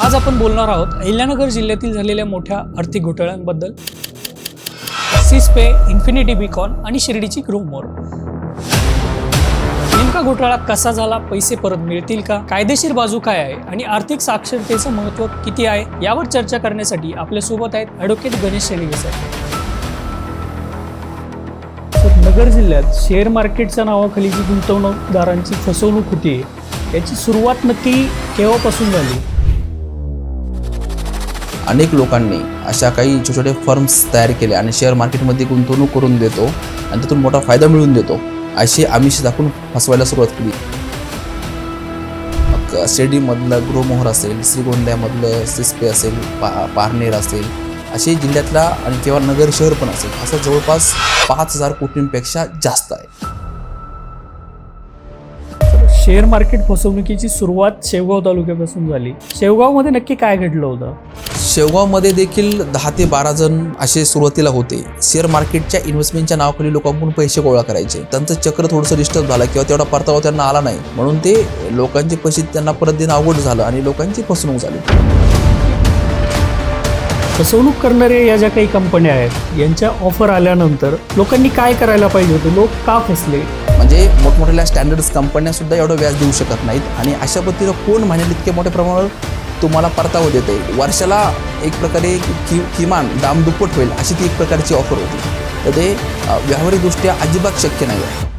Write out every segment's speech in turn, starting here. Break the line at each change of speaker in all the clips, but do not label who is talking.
आज आपण बोलणार आहोत अहिल्यानगर जिल्ह्यातील झालेल्या मोठ्या आर्थिक घोटाळ्यांबद्दल. सिस्पे, इन्फिनिटी बीकॉन आणि शिर्डीची ग्रोमोर. नेमका घोटाळा कसा झाला, पैसे परत मिळतील का, कायदेशीर बाजू काय आहे आणि आर्थिक साक्षरतेचं महत्त्व किती आहे, यावर चर्चा करण्यासाठी आपल्या सोबत आहेत ॲडव्होकेट गणेश शेळके सर. नगर जिल्ह्यात शेअर मार्केटच्या नावाखाली जी गुंतवणूकदारांची फसवणूक होती, याची सुरुवात नक्की केव्हापासून झाली?
अनेक लोकांनी अशा काही छोटे छोटे फर्म्स तयार केले आणि शेअर मार्केटमध्ये गुंतवणूक करून देतो आणि त्यातून मोठा फायदा मिळवून देतो अशी आमिष दाखवून फसवायला सुरुवात केली. शिर्डीमधलं ग्रोमोहर असेल, श्रीगोंद्यामधलं सिस्पे असेल, पारनेर असेल, असे जिल्ह्यातला आणि किंवा नगर शहर पण असेल, असं जवळपास 5,000 कोटींपेक्षा जास्त आहे.
शेअर मार्केट फसवणुकीची सुरुवात शेवगाव तालुक्यापासून झाली. शेवगावमध्ये नक्की काय घडलं होतं?
शेवगावमध्ये देखील 10 ते 12 जण असे सुरुवातीला होते. शेअर मार्केटच्या इन्व्हेस्टमेंटच्या नावाखाली लोकांकडून पैसे गोळा करायचे. त्यांचं चक्र थोडंसं डिस्टर्ब झालं किंवा तेवढा परतावा त्यांना आला नाही, म्हणून ते लोकांचे पैसे त्यांना परत देणं अवघड झालं आणि लोकांची फसवणूक झाली.
फसवणूक करणारे या ज्या काही कंपन्या आहेत, यांच्या ऑफर आल्यानंतर लोकांनी काय करायला पाहिजे होतं? लोक का फसले?
म्हणजे मोठमोठ्या स्टँडर्ड्स कंपन्या सुद्धा एवढं व्याज देऊ शकत नाहीत आणि अशा पद्धतीनं कोण महिन्यात इतक्या मोठ्या प्रमाणावर तुम्हाला परतावा देते? वर्षाला एक प्रकारे किमान दाम दुप्पट होईल अशी ती एक प्रकारची ऑफर होती. तर ते व्यावहारिकदृष्ट्या अजिबात शक्य नाही आहे.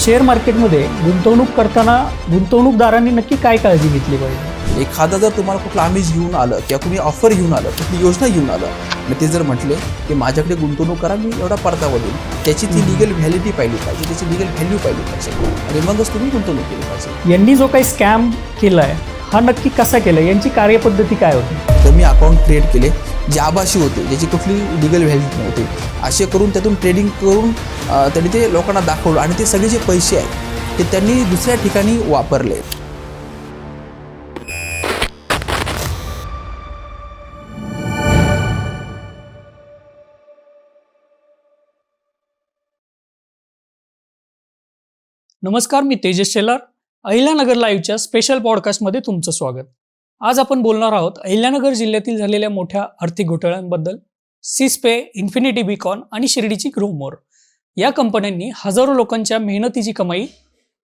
शेअर मार्केटमध्ये गुंतवणूक करताना गुंतवणूकदारांनी नक्की काय काळजी घेतली पाहिजे?
एखादा जर तुम्हाला कुठलं आमिष घेऊन आलं किंवा कुणी ऑफर घेऊन आलं, कुठली योजना घेऊन आलं आणि ते जर म्हटले की माझ्याकडे गुंतवणूक करा, मी एवढा परतावा देईन, त्याची ती लिगल व्हॅलिडिटी पाहिली पाहिजे, त्याची लिगल व्हॅल्यू पाहिली पाहिजे आणि मगच तुम्ही गुंतवणूक केली पाहिजे.
यांनी जो काही स्कॅम केला आहे, हा नक्की कसा केला? यांची कार्यपद्धती काय होती?
तर मी अकाउंट क्रिएट केले जे आभासी होते, ज्याची कुठली लिगल व्हॅल्यू नव्हती, असे करून त्यातून ट्रेडिंग करून त्यांनी ते लोकांना दाखवलं आणि ते सगळे जे पैसे आहेत ते त्यांनी दुसऱ्या ठिकाणी वापरले.
नमस्कार, मी तेजस शेलार. अहिल्यानगर लाईव्हच्या स्पेशल पॉडकास्टमध्ये तुमचं स्वागत. आज आपण बोलणार आहोत अहिल्यानगर जिल्ह्यातील झालेल्या मोठ्या आर्थिक घोटाळ्यांबद्दल. सिस्पे, इन्फिनिटी बीकॉन आणि शिर्डीची ग्रोमोर या कंपन्यांनी हजारो लोकांच्या मेहनतीची कमाई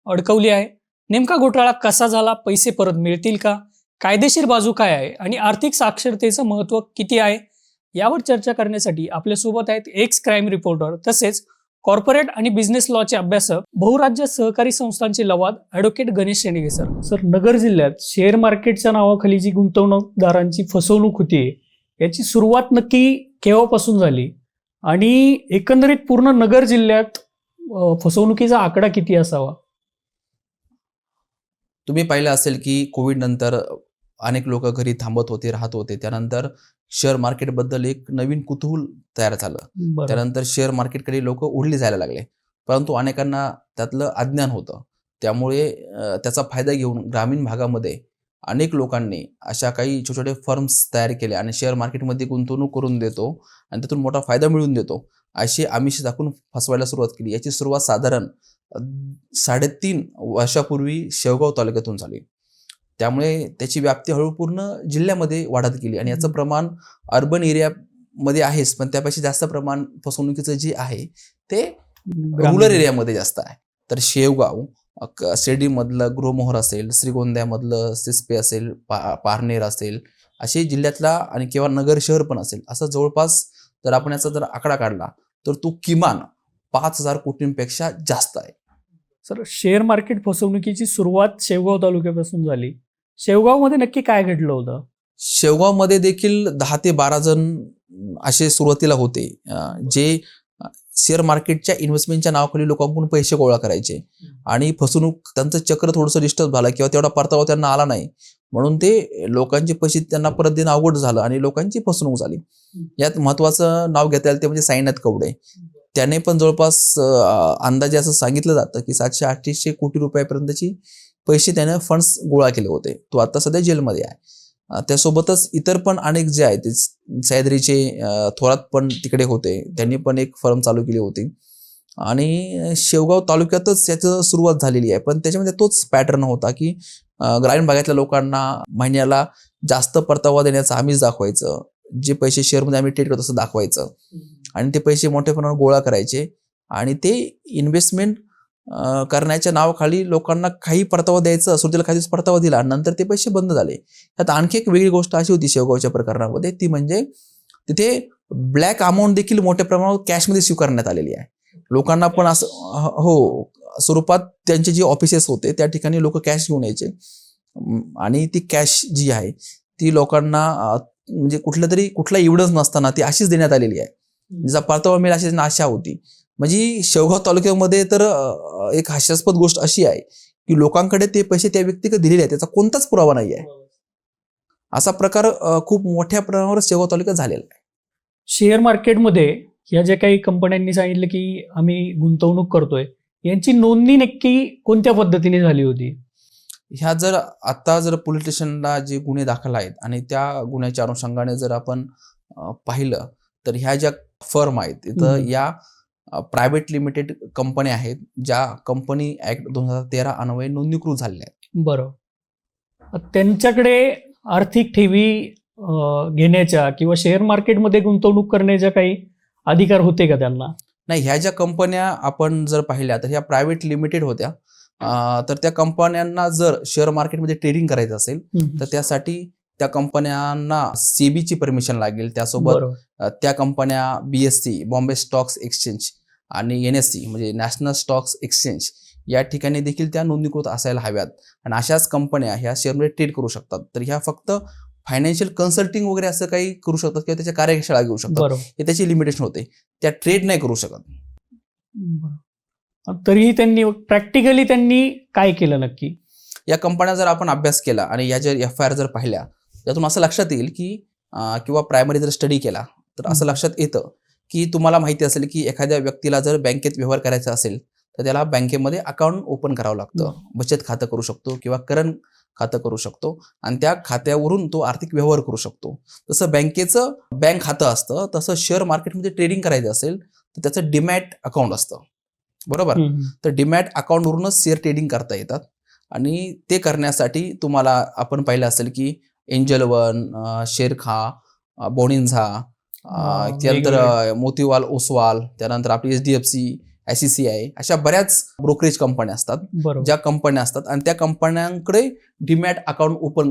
अडकवली आहे. नेमका घोटाळा कसा झाला, पैसे परत मिळतील का, कायदेशीर बाजू काय आहे आणि आर्थिक साक्षरतेचं महत्त्व किती आहे, यावर चर्चा करण्यासाठी आपल्यासोबत आहेत एक्स क्राईम रिपोर्टर तसेच कॉर्पोरेट आणि बिझनेस लॉचे अभ्यासक, बहुराज्य सहकारी संस्थांचे लवाद advocate Ganesh Shelke sir. Sir, Nagar जिल्ह्यात शेअर मार्केटच्या नावाखाली जी गुंतवणूकदारांची फसवणूक होती, याची सुरुवात नक्की केव्हापासून झाली आणि एकंदरीत पूर्ण नगर जिल्ह्यात फसवणुकीचा आकडा किती असावा?
तुम्ही पाहिलं असेल की कोविड नंतर अनेक लोक घरी थांबत होते, राहत होते. त्यानंतर शेअर मार्केटबद्दल एक नवीन कुतूहल तयार झालं. त्यानंतर शेअर मार्केटकडे लोक ओढली जायला लागले, परंतु अनेकांना त्यातलं अज्ञान होतं. त्यामुळे त्याचा फायदा घेऊन ग्रामीण भागामध्ये अनेक लोकांनी अशा काही छोटे छोटे फर्म्स तयार केले आणि शेअर मार्केटमध्ये गुंतवणूक करून देतो आणि त्यातून मोठा फायदा मिळवून देतो अशी आमिष दाखवून फसवायला सुरुवात केली. याची सुरुवात साधारण 3.5 वर्षापूर्वी शेवगाव तालुक्यातून झाली. त्यामुळे त्याची व्याप्ती हळूहळू पूर्ण जिल्ह्यामध्ये वाढत गेली आणि याचं प्रमाण अर्बन एरियामध्ये आहेच, पण त्यापेक्षा जास्त प्रमाण फसवणुकीचं जे आहे ते रुरल एरियामध्ये जास्त आहे. तर शेवगाव, शिर्डीमधलं ग्रोमोहर असेल, श्रीगोंद्यामधलं सिस्पे असेल, पारनेर असेल, असे जिल्ह्यातला आणि किंवा नगर शहर पण असेल, असं जवळपास जर आपण याचा जर आकडा काढला तर तो किमान 5,000 कोटींपेक्षा जास्त आहे.
सर, शेअर मार्केट फसवणुकीची सुरुवात शेवगाव तालुक्यापासून झाली. शेवगावमध्ये नक्की काय घडलं होतं?
शेवगावमध्ये देखील 10 ते 12 जण असे सुरुवातीला होते, जे शेअर मार्केटच्या इन्व्हेस्टमेंटच्या नावाखाली लोकांकडून पैसे गोळा करायचे आणि फसवणूक, त्यांचं चक्र थोडंसं डिस्टर्ब झालं किंवा तेवढा परतावा त्यांना आला नाही, म्हणून ते लोकांचे पैसे त्यांना परत देणं अवघड झालं आणि लोकांची फसवणूक झाली. यात महत्वाचं नाव घेता येईल ते म्हणजे साईनाथ कवडे. त्याने पण जवळपास अंदाजे असं सांगितलं जातं की 700-800 कोटी रुपयापर्यंतची पैसे त्याने फंड्स गोळा केले होते. तो आता सध्या जेलमध्ये आहे. त्यासोबतच इतर पण अनेक जे आहेत, सह्याद्रीचे थोरात पण तिकडे होते, त्यांनी पण एक फर्म चालू केली होती आणि शेवगाव तालुक्यातच याचं सुरुवात झालेली आहे. पण त्याच्यामध्ये तोच पॅटर्न होता की ग्रामीण भागातल्या लोकांना महिन्याला जास्त परतावा देण्याचं आम्हीच दाखवायचं, जे पैसे शेअरमध्ये आम्ही ट्रेड करतो तसं दाखवायचं आणि ते पैसे मोठ्या प्रमाणावर गोळा करायचे आणि ते इन्व्हेस्टमेंट करण्याच्या नावाखाली लोकांना काही परतावा द्यायचं, सुरुवातीला काही दिवस परतावा दिला, नंतर ते पैसे बंद झाले. त्यात आणखी एक वेगळी गोष्ट अशी होती शेवगावच्या प्रकरणामध्ये, ती म्हणजे तिथे ब्लॅक अमाऊंट देखील मोठ्या प्रमाणावर कॅशमध्ये स्वीकारण्यात आलेली आहे. लोकांना पण असं स्वरूपात त्यांचे जे ऑफिसेस होते त्या ठिकाणी लोक कॅश घेऊन यायचे आणि ती कॅश जी आहे ती लोकांना म्हणजे कुठला एव्हिडन्स नसताना ती अशीच देण्यात आलेली आहे. जिचा परतावा मिळेल अशी आशा होती. म्हणजे शेवगाव तालुक्यामध्ये तर एक हास्यास्पद गोष्ट अशी आहे की लोकांकडे ते पैसे त्या व्यक्तीकडे दिलेले आहेत, त्याचा कोणताच पुरावा नाही आहे. असा प्रकार खूप मोठ्या प्रमाणावर शेवगाव तालुक्यात झालेला आहे.
शेअर मार्केटमध्ये या ज्या काही कंपन्यांनी सांगितलं की आम्ही गुंतवणूक करतोय, यांची नोंदणी नक्की कोणत्या पद्धतीने झाली होती?
ह्या आता पोलीस स्टेशनला जे गुन्हे दाखल आहेत आणि त्या गुन्ह्याच्या अनुषंगाने जर आपण पाहिलं तर ह्या ज्या फर्म आहेत तिथं या प्रायव्हेट लिमिटेड कंपन्या आहेत, ज्या कंपनी ऍक्ट 2013 अन्वये नोंदणीकृत झालेल्या आहेत.
बरोबर. त्यांच्याकडे आर्थिक ठेवी घेण्याच्या किंवा शेअर मार्केटमध्ये गुंतवणूक करण्याच्या काही अधिकार होते का त्यांना?
नाही, ह्या ज्या कंपन्या आपण जर पाहिल्या तर ह्या प्रायव्हेट लिमिटेड होत्या. तर त्या कंपन्यांना जर शेअर मार्केटमध्ये ट्रेडिंग करायचं असेल तर त्यासाठी त्या कंपन्यांना सेबीची परमिशन लागेल. त्यासोबत त्या कंपन्या BSE बॉम्बे स्टॉक्स एक्सचेंज आणि NSE म्हणजे नॅशनल स्टॉक्स एक्सचेंज या ठिकाणी देखील त्या नोंदणीकृत असायला हव्यात आणि अशाच कंपन्या ह्या शेअरमध्ये ट्रेड करू शकतात. तर ह्या फक्त फायनान्शियल कन्सल्टिंग वगैरे असं काही करू शकतात किंवा त्याच्या कार्यशाळा घेऊ शकतात. हे त्याची लिमिटेशन होते. त्या ट्रेड नाही करू शकत.
तरीही त्यांनी काय केलं नक्की?
या कंपन्या जर आपण अभ्यास केला आणि या जर FIR जर पाहिल्या त्यातून असं लक्षात येईल की किंवा प्रायमरी जर स्टडी केला तर असं लक्षात येतं की तुम्हाला माहिती असेल की एखाद्या व्यक्तीला जर बँकेत व्यवहार करायचा असेल तर त्याला बँकेमध्ये अकाउंट ओपन करावं लागतं. बचत खातं करू शकतो किंवा करंट खातं करू शकतो आणि त्या खात्यावरून तो आर्थिक व्यवहार करू शकतो. तसं बँकेचं बँक खातं असतं, तसं शेअर मार्केटमध्ये ट्रेडिंग करायचं असेल तर त्याचं डीमॅट अकाउंट असतं. बरोबर. तर डीमॅट अकाउंटवरूनच शेअर ट्रेडिंग करता येतात आणि ते करण्यासाठी तुम्हाला आपण पाहिलं असेल की एंजल वन, शेरखा, बोनिन्झा, त्यानंतर मोतीवाल ओसवाल, त्यानंतर आपली HDFC, ICICI अशा बऱ्याच ब्रोकरेज कंपन्या असतात, ज्या कंपन्या असतात आणि त्या कंपन्यांकडे डीमॅट अकाउंट ओपन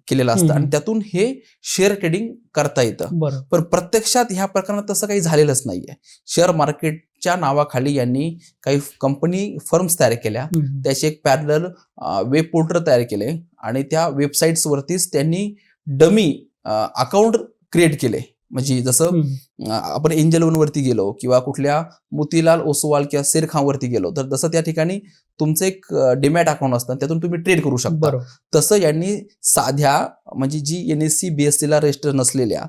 केलेलं असतं आणि त्यातून हे शेअर ट्रेडिंग करता येतं. पण प्रत्यक्षात ह्या प्रकरणात तसं काही झालेलंच नाहीये. शेअर मार्केटच्या नावाखाली यांनी काही कंपनी फर्म्स तयार केल्या, त्याचे एक पॅरलल वेब पोर्टल तयार केले आणि त्या वेबसाईट्सवरतीच त्यांनी डमी अकाउंट क्रिएट केले. म्हणजे जसं आपण एंजल वन वरती गेलो किंवा कुठल्या मोतीलाल ओसवाल किंवा शेरखावरती गेलो तर जसं त्या ठिकाणी तुमचं एक डीमॅट अकाउंट असतं, त्यातून तुम्ही ट्रेड करू शकता. तसं यांनी साध्या म्हणजे जी NSE BSE ला रजिस्टर नसलेल्या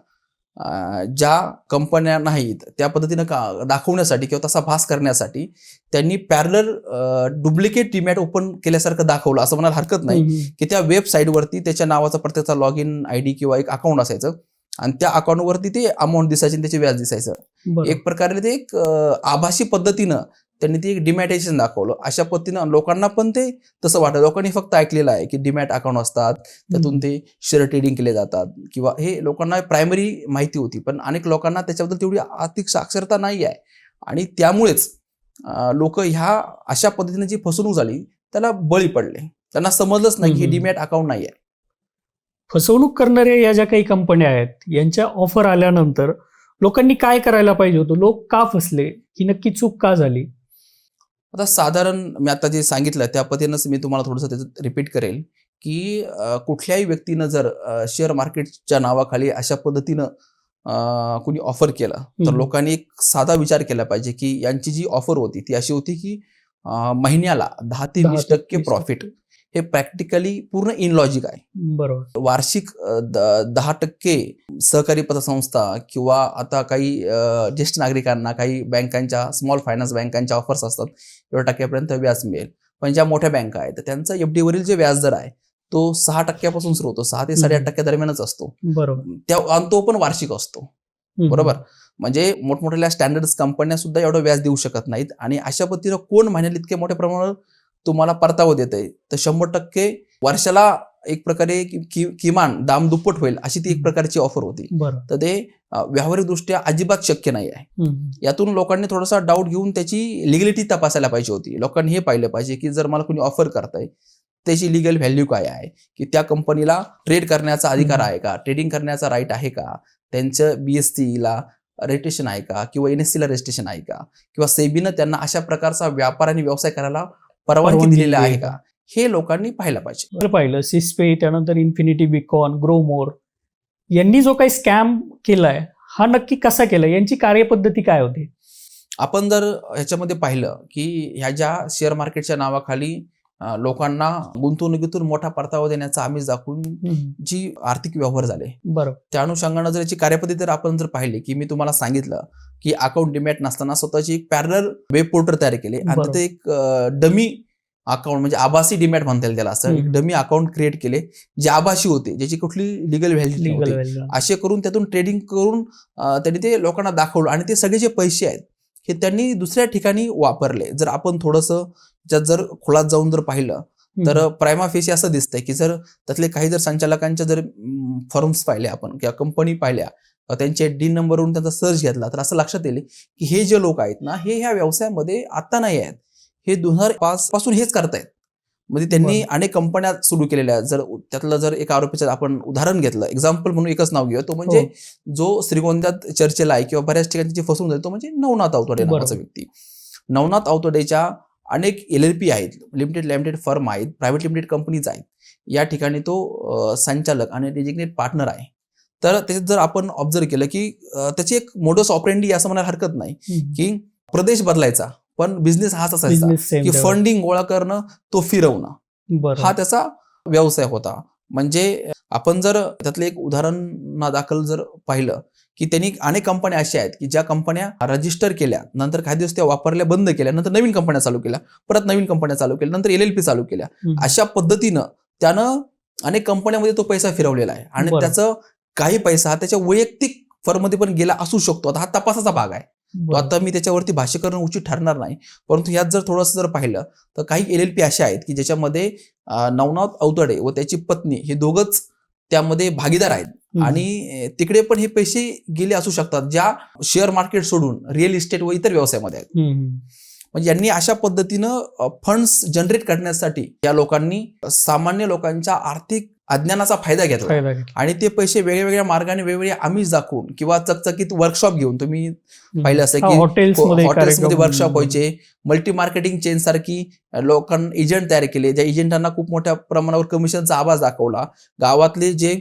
ज्या कंपन्या नाहीत त्या पद्धतीनं दाखवण्यासाठी किंवा तसा भास करण्यासाठी त्यांनी पॅरलल डुप्लिकेट डीमॅट ओपन केल्यासारखं दाखवलं असं म्हणायला हरकत नाही की त्या वेबसाईटवरती त्याच्या नावाचा प्रत्येकाचा लॉग इन ID किंवा एक अकाउंट असायचं आणि त्या अकाउंटवरती ते अमाऊंट दिसायची, त्याचे व्याज दिसायचं. एक प्रकारे ते एक आभासी पद्धतीनं त्यांनी ते एक डिमॅटेशन दाखवलं. अशा पद्धतीनं लोकांना पण ते तसं वाटतं. लोकांनी फक्त ऐकलेलं आहे की डीमॅट अकाउंट असतात, त्यातून ते शेअर ट्रेडिंग केले जातात किंवा हे लोकांना प्रायमरी माहिती होती, पण अनेक लोकांना त्याच्याबद्दल तेवढी आर्थिक साक्षरता नाही आहे आणि त्यामुळेच लोक ह्या अशा पद्धतीने जी फसवणूक झाली त्याला बळी पडले. त्यांना समजलंच नाही की हे डीमॅट अकाउंट नाही आहे.
फसवणूक करणाऱ्या या ज्या काही कंपन्या आहेत यांच्या ऑफर आल्यानंतर लोकांनी काय करायला पाहिजे होतं? लोक का फसले? ही नक्की चूक का झाली?
आता साधारण मी आता जे सांगितलं त्या पद्धतीनंच मी तुम्हाला थोडंसं त्याचं रिपीट करेल की कुठल्याही व्यक्तीनं जर शेअर मार्केटच्या नावाखाली अशा पद्धतीनं कुणी ऑफर केला तर लोकांनी एक साधा विचार केला पाहिजे की यांची जी ऑफर होती ती अशी होती की महिन्याला 10 ते 20% प्रॉफिट. हे प्रॅक्टिकली पूर्ण इनलॉजिक आहे.
बरोबर.
वार्षिक 10% सहकारी पतसंस्था किंवा आता काही ज्येष्ठ नागरिकांना काही बँकांच्या स्मॉल फायनान्स बँकांच्या ऑफर्स असतात, एवढ्या टक्क्यापर्यंत व्याज मिळेल. पण ज्या मोठ्या बँका आहेत त्यांचा FD वरील जे व्याज दर आहे तो 6% सुरू होतो, 6 ते 8.5% दरम्यानच असतो.
बरोबर.
आणि तो पण वार्षिक असतो. बरोबर. म्हणजे मोठमोठ्या स्टँडर्ड कंपन्या सुद्धा एवढं व्याज देऊ शकत नाहीत. आणि अशा पद्धतीनं कोण महिन्याला इतके मोठ्या प्रमाणावर तुम्हाला परतावा देत आहे, तर 100% वर्षाला एक प्रकारे किमान दाम दुप्पट होईल अशी ती एक प्रकारची ऑफर होती. तर ते व्यावहारिकदृष्ट्या अजिबात शक्य नाही आहे. यातून लोकांनी थोडासा डाऊट घेऊन त्याची लिगलिटी तपासायला पाहिजे होती. लोकांनी हे पाहिलं पाहिजे की जर मला कोणी ऑफर करताय त्याची लिगल व्हॅल्यू काय आहे, की त्या कंपनीला ट्रेड करण्याचा अधिकार आहे का, ट्रेडिंग करण्याचा राईट आहे का, त्यांचं BSCला रजिस्ट्रेशन आहे का, किंवा NSCला रजिस्ट्रेशन आहे का, किंवा सेबीनं त्यांना अशा प्रकारचा व्यापार आणि व्यवसाय करायला परवानगी दिलेली आहे का, हे लोकांनी पाहायला पाहिजे.
पाहिलं सिस्पे, त्यानंतर इन्फिनिटी बिकॉन, ग्रोमोर यांनी जो काही स्कॅम केलाय हा नक्की कसा केला, यांची कार्यपद्धती काय होती?
आपण जर ह्याच्यामध्ये पाहिलं की ह्या ज्या शेअर मार्केटच्या नावाखाली लोकांना गुंतवणुकीतून मोठा परतावा देण्याचा आमिष दाखवून जी आर्थिक व्यवहार झाले,
बरोबर,
त्या अनुषंगानं जर याची कार्यपद्धती जर आपण जर पाहिली की मी तुम्हाला सांगितलं की अकाउंट डिमॅट नसताना स्वतःची एक पॅरलल वेब पोर्टल तयार केले आणि तिथे एक डमी अकाउंट म्हणजे आभासी डिमॅट म्हणता येईल त्याला, असं एक डमी अकाउंट क्रिएट केले जे आभासी होते, ज्याची कुठली लिगल व्हॅल्यू नव्हती. असे करून त्यातून ट्रेडिंग करून त्यांनी ते लोकांना दाखवलं आणि ते सगळे जे पैसे आहेत हे त्यांनी दुसऱ्या ठिकाणी वापरले. जर आपण थोडंसं त्यात जर खोलात जाऊन जर पाहिलं तर प्रायमा फेसी असं दिसतंय की जर त्यातले काही जर संचालकांच्या जर फर्म्स पाहिल्या आपण किंवा कंपनी पाहिल्या, त्यांचे DIN नंबरवरून त्यांचा सर्च घेतला तर असं लक्षात येईल की हे जे लोक आहेत ना हे ह्या व्यवसायामध्ये आता नाही आहेत, हे 2005 पासून हेच करतायत. म्हणजे त्यांनी अनेक कंपन्या सुरू केलेल्या आहेत. जर त्यातलं जर एका आरोपीचं आपण उदाहरण घेतलं, एक्झाम्पल म्हणून एकच नाव घेऊ, तो म्हणजे जो श्रीगोंद्यात चर्चेला आहे किंवा बऱ्याच ठिकाणी त्याची फसवून झाली, तो म्हणजे नवनाथ आवतडे नावाचा व्यक्ती. नवनाथ आवतडेच्या अनेक LLP आहेत, लिमिटेड फर्म आहेत, प्रायव्हेट लिमिटेड कंपनीज आहेत. या ठिकाणी तो संचालक आणि डेजिग्नेट पार्टनर आहे. तर त्याच्यात जर आपण ऑब्झर्व केलं की त्याची एक मोडस ऑपरेंडी असं म्हणायला हरकत नाही की प्रदेश बदलायचा पण बिझनेस हाच असायचा की फंडिंग गोळा करणं, तो फिरवणं, हा त्याचा व्यवसाय होता. म्हणजे आपण जर त्यातलं एक उदाहरण दाखल जर पाहिलं की त्यांनी अनेक कंपन्या अशा आहेत की ज्या कंपन्या रजिस्टर केल्या, नंतर काही दिवस त्या वापरल्या बंद केल्या, नंतर नवीन कंपन्या चालू केल्या, परत नवीन कंपन्या चालू केल्या, नंतर LLP चालू केल्या. अशा पद्धतीनं त्यानं अनेक कंपन्यांमध्ये तो पैसा फिरवलेला आहे आणि त्याचं काही पैसा त्याच्या वैयक्तिक फर्ममध्ये पण गेला असू शकतो. आता हा तपासाचा भाग आहे, तो आता मी त्याच्यावरती भाष्य करणं उचित ठरणार नाही. परंतु यात जर थोडंसं जर पाहिलं तर काही LLP अशा आहेत की ज्याच्यामध्ये नवनाथ आवतडे व त्याची पत्नी हे दोघंच त्यामध्ये भागीदार आहेत आणि तिकडे पण हे पैसे गेले असू शकतात, ज्या शेअर मार्केट सोडून रिअल इस्टेट व इतर व्यवसायामध्ये आहेत. म्हणजे यांनी अशा पद्धतीनं फंड्स जनरेट करण्यासाठी या लोकांनी सामान्य लोकांच्या आर्थिक अज्ञानाचा फायदा घेतला आणि ते पैसे वेगवेगळ्या मार्गाने वेगवेगळ्या आमिष दाखवून किंवा चकचकीत वर्कशॉप घेऊन, तुम्ही पाहिलं असं की हॉटेल्समध्ये वर्कशॉप व्हायचे, मल्टी मार्केटिंग चेन सारखी लोकांना एजंट तयार केले, ज्या एजंटांना खूप मोठ्या प्रमाणावर कमिशनचा आवाज दाखवला. गावातले जे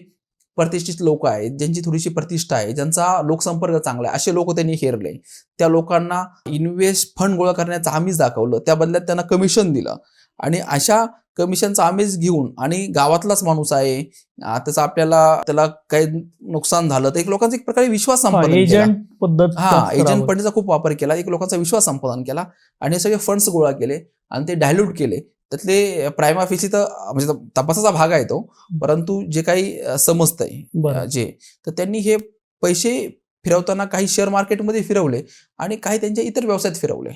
प्रतिष्ठित लोक आहेत, ज्यांची थोडीशी प्रतिष्ठा आहे, ज्यांचा लोकसंपर्क चांगला आहे, असे लोक त्यांनी हेरले. त्या लोकांना इन्व्हेस्ट फंड गोळा करण्याचं आमिष दाखवलं, त्या बदल्यात त्यांना कमिशन दिलं आणि अशा कमिशनचा आमिष घेऊन आणि गावातलाच माणूस आहे त्याचा त्याला काही नुकसान झालं तर एक लोकांचा एक प्रकारे विश्वास संपादन एजंट पद्धतीचा खूप वापर केला, एक लोकांचा विश्वास संपादन केला आणि सगळे फंड्स गोळा केले आणि ते डायल्यूट केले. त्यातले प्रायमा फेसी तर म्हणजे तपासाचा भाग आहे तो, परंतु जे काही समजतंय जे, तर त्यांनी हे पैसे फिरवताना काही शेअर मार्केटमध्ये फिरवले आणि काही त्यांच्या इतर व्यवसायात फिरवले.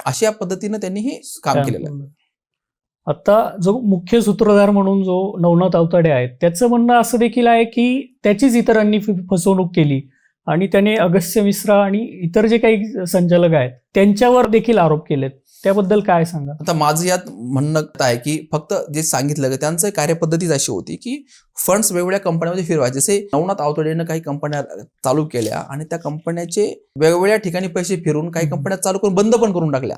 अशा पद्धतीनं त्यांनी हे काम केलेलं आहे.
आता जो मुख्य सूत्रधार म्हणून जो नवनाथ आवतडे आहेत, त्याचं म्हणणं असं देखील आहे की त्याचीच इतरांनी फसवणूक केली आणि त्याने अगस्त्य मिश्रा आणि इतर जे काही संचालक आहेत त्यांच्यावर देखील आरोप केलेत. त्याबद्दल काय सांगा?
आता माझं यात म्हणणं आहे की फक्त जे सांगितलं की त्यांचं कार्यपद्धतीच अशी होती की फंड्स वेगवेगळ्या कंपन्यांमध्ये फिरवायचे. जसे नवनाथ आवतडेनं काही कंपन्या चालू केल्या आणि त्या कंपन्याचे वेगवेगळ्या ठिकाणी पैसे फिरून काही कंपन्या चालू करून बंद पण करून टाकल्या.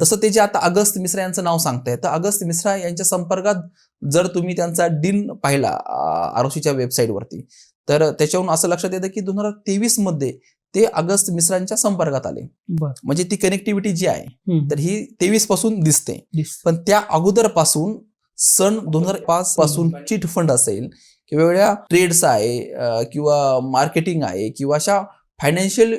तसं ते जे आता अगस्त मिश्रा यांचं नाव सांगताय, तर अगस्त मिश्रा यांच्या संपर्कात जर तुम्ही त्यांचा DIN पाहिला ROCच्या वेबसाईटवरती, तर त्याच्यावरून असं लक्षात येतं की 2023 मध्ये ते अगस्त मिश्रांच्या संपर्कात आले. म्हणजे ती कनेक्टिव्हिटी जी आहे तर ही 23 पासून दिसते, पण त्या अगोदर पासून सन 2005 पासून चिट फंड असेल किंवा वेगवेगळ्या ट्रेड्स आहे किंवा मार्केटिंग आहे किंवा अशा फायनान्शियल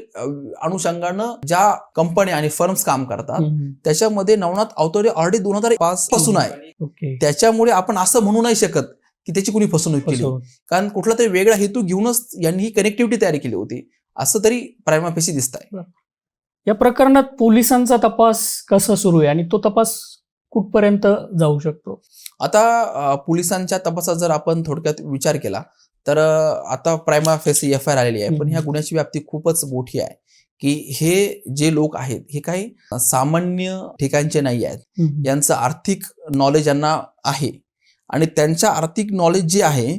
अनुषंगानं ज्या कंपन्या आणि फर्म्स काम करतात त्याच्यामध्ये नवनाथ आवतडे ऑलरेडी 2005 पासून आहे. त्याच्यामुळे आपण असं म्हणू नाही शकत की त्याची कोणी फसवणूक केली, कारण कुठला तरी वेगळा हेतू घेऊनच यांनी ही कनेक्टिव्हिटी तयार केली होती असं तरी प्रायमा फेसी दिसत आहे.
या प्रकरणात पोलिसांचा तपास कसा सुरू आहे आणि तो तपास कुठपर्यंत जाऊ शकतो?
आता पोलिसांच्या तपासात जर आपण थोडक्यात विचार केला तर आता प्रायमा फेसी FIR आलेली आहे, पण ह्या गुन्ह्याची व्याप्ती खूपच मोठी आहे की हे जे लोक आहेत हे काही सामान्य ठिकाणचे नाही आहेत. यांचं आर्थिक नॉलेज यांना आहे आणि त्यांच्या आर्थिक नॉलेज जे आहे